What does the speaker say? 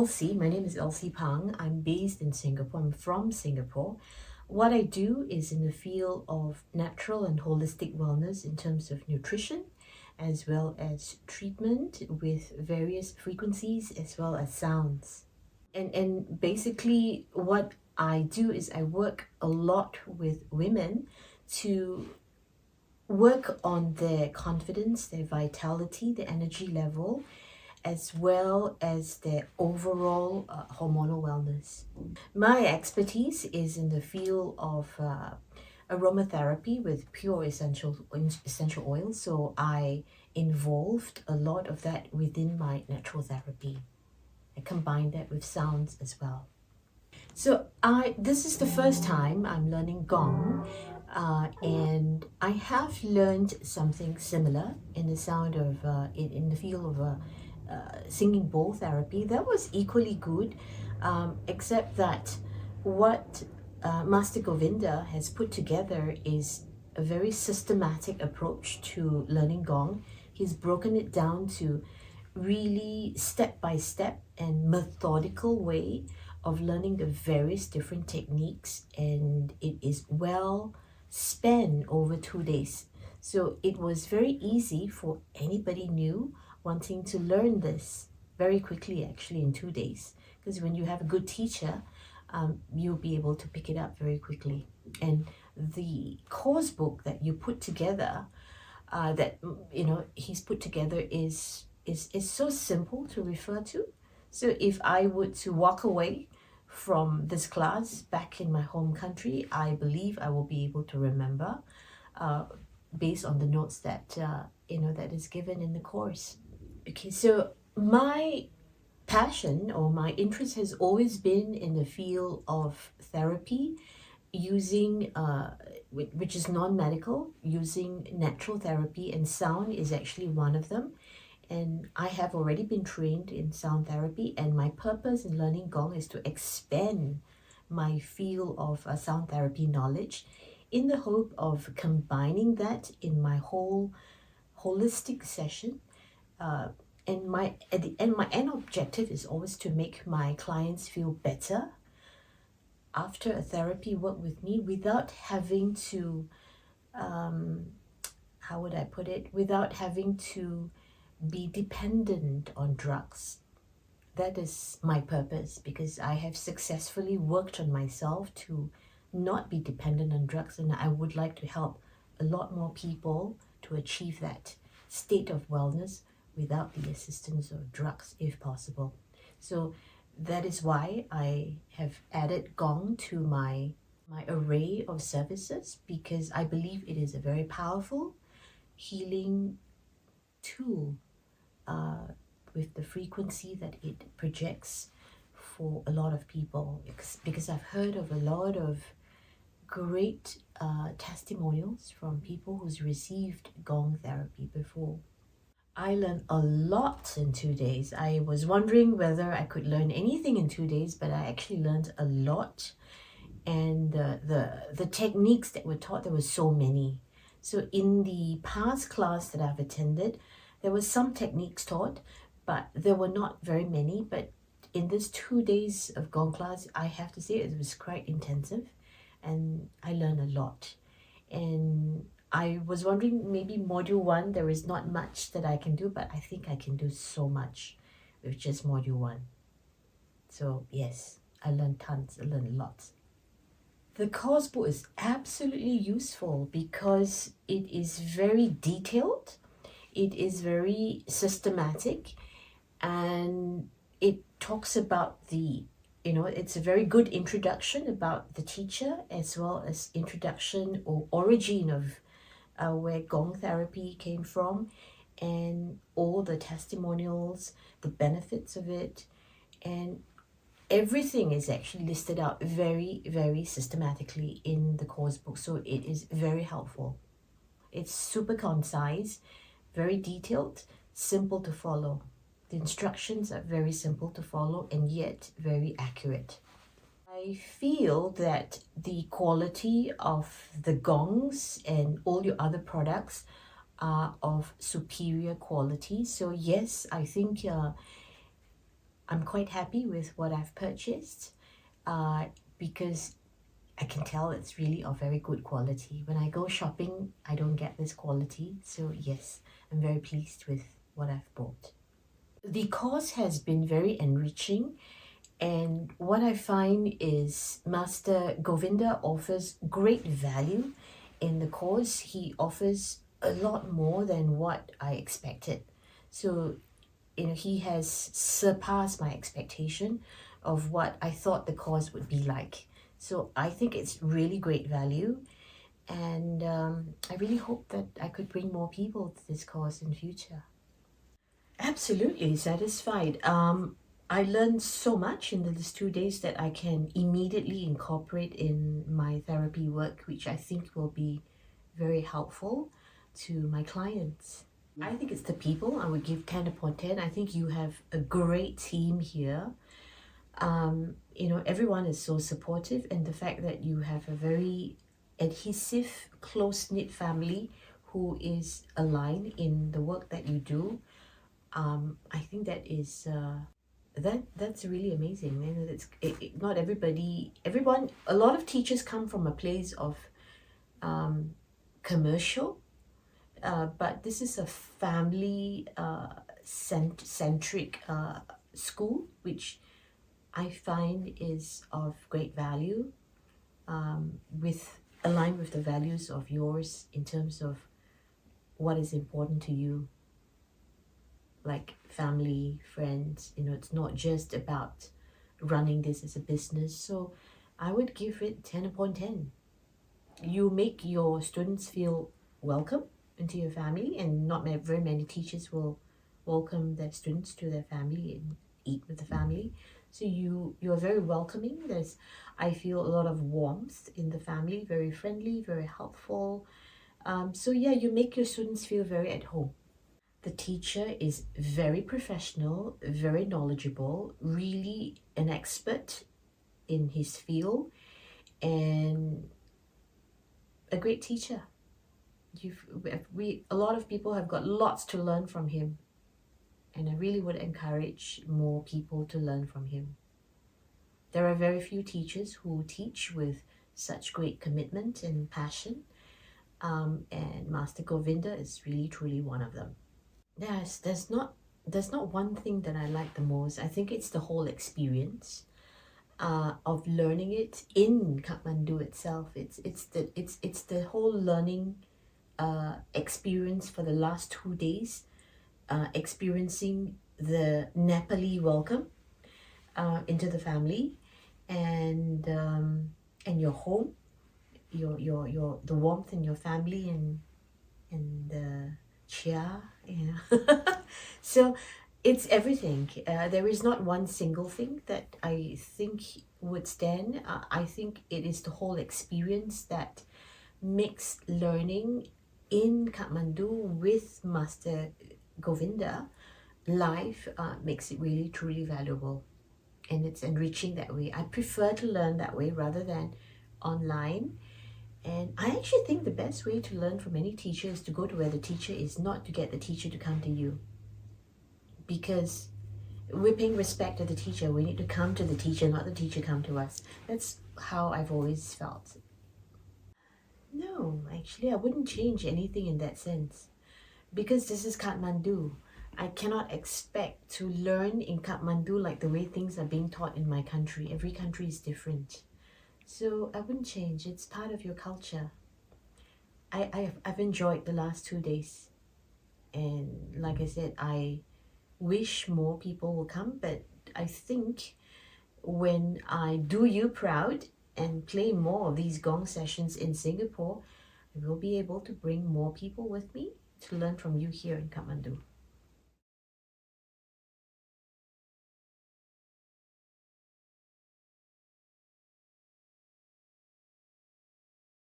Elsie. My name is Elsie Pang. I'm based in Singapore. I'm from Singapore. What I do is in the field of natural and holistic wellness in terms of nutrition, as well as treatment with various frequencies as well as sounds. And basically what I do is I work a lot with women to work on their confidence, their vitality, their energy level, as well as their overall hormonal wellness. My expertise is in the field of aromatherapy with pure essential oils, so I involved a lot of that within my natural therapy. I combine that with sounds as well. So this is the first time I'm learning Gong, and I have learned something similar in the sound of in the field of singing bowl therapy. That was equally good, except that what Master Govinda has put together is a very systematic approach to learning Gong. He's broken it down to really step by step and methodical way of learning the various different techniques, and it is well spent over 2 days. So it was very easy for anybody new wanting to learn this very quickly, actually in 2 days, because when you have a good teacher, you'll be able to pick it up very quickly. And the course book that you put together, that he's put together is so simple to refer to. So if I were to walk away from this class back in my home country, I believe I will be able to remember based on the notes that that is given in the course. Okay, so my passion or my interest has always been in the field of therapy using which is non-medical, using natural therapy, and sound is actually one of them. And I have already been trained in sound therapy, and my purpose in learning Gong is to expand my field of sound therapy knowledge in the hope of combining that in my whole holistic session. And my end objective is always to make my clients feel better after a therapy work with me without having to, how would I put it, without having to be dependent on drugs. That is my purpose, because I have successfully worked on myself to not be dependent on drugs, and I would like to help a lot more people to achieve that state of wellness without the assistance of drugs if possible. So that is why I have added Gong to my array of services, because I believe it is a very powerful healing tool with the frequency that it projects for a lot of people, because I've heard of a lot of great testimonials from people who's received Gong therapy before. I learned a lot in 2 days. I was wondering whether I could learn anything in 2 days, but I actually learned a lot. And the techniques that were taught, there were so many. So in the past class that I've attended, there were some techniques taught, but there were not very many. But in this 2 days of Gong class, I have to say it was quite intensive, and I learned a lot. And I was wondering, maybe module 1, there is not much that I can do, but I think I can do so much with just module 1. So yes, I learned tons, I learned lots. The course book is absolutely useful because it is very detailed, it is very systematic, and it talks about it's a very good introduction about the teacher, as well as introduction or origin of where Gong therapy came from, and all the testimonials, the benefits of it, and everything is actually listed out very, very systematically in the course book. So it is very helpful. It's super concise, very detailed, simple to follow. The instructions are very simple to follow and yet very accurate. I feel that the quality of the Gongs and all your other products are of superior quality. So yes, I think I'm quite happy with what I've purchased because I can tell it's really of very good quality. When I go shopping, I don't get this quality. So yes, I'm very pleased with what I've bought. The course has been very enriching, and what I find is Master Govinda offers great value in the course. He offers a lot more than what I expected. So, he has surpassed my expectation of what I thought the course would be like. So I think it's really great value, and I really hope that I could bring more people to this course in future. Absolutely satisfied. I learned so much in these 2 days that I can immediately incorporate in my therapy work, which I think will be very helpful to my clients. I think it's the people. I would give 10 upon 10. I think you have a great team here. Everyone is so supportive, and the fact that you have a very adhesive, close-knit family who is aligned in the work that you do, I think that's really amazing. Not everyone. A lot of teachers come from a place of commercial, but this is a family centric school, which I find is of great value, with aligned with the values of yours in terms of what is important to you, like family, friends. It's not just about running this as a business. So I would give it 10 upon 10. You make your students feel welcome into your family, and not very many teachers will welcome their students to their family and eat with the family. So you're very welcoming. I feel a lot of warmth in the family, very friendly, very helpful. So yeah, you make your students feel very at home. The teacher is very professional, very knowledgeable, really an expert in his field, and a great teacher. A lot of people have got lots to learn from him, and I really would encourage more people to learn from him. There are very few teachers who teach with such great commitment and passion, and Master Govinda is really truly one of them. Yes, there's not one thing that I like the most. I think it's the whole experience of learning it in Kathmandu itself. It's the whole learning experience for the last 2 days, experiencing the Nepali welcome into the family, and your home, your the warmth in your family, and the chia, so it's everything. There is not one single thing that I think would stand. I think it is the whole experience that makes learning in Kathmandu with Master Govinda live, makes it really truly valuable, and it's enriching that way. I prefer to learn that way rather than online. And I actually think the best way to learn from any teacher is to go to where the teacher is, not to get the teacher to come to you. Because we're paying respect to the teacher. We need to come to the teacher, not the teacher come to us. That's how I've always felt. No, actually, I wouldn't change anything in that sense. Because this is Kathmandu. I cannot expect to learn in Kathmandu like the way things are being taught in my country. Every country is different. So I wouldn't change. It's part of your culture. I've enjoyed the last 2 days. And like I said, I wish more people will come. But I think when I do you proud and play more of these gong sessions in Singapore, I will be able to bring more people with me to learn from you here in Kathmandu.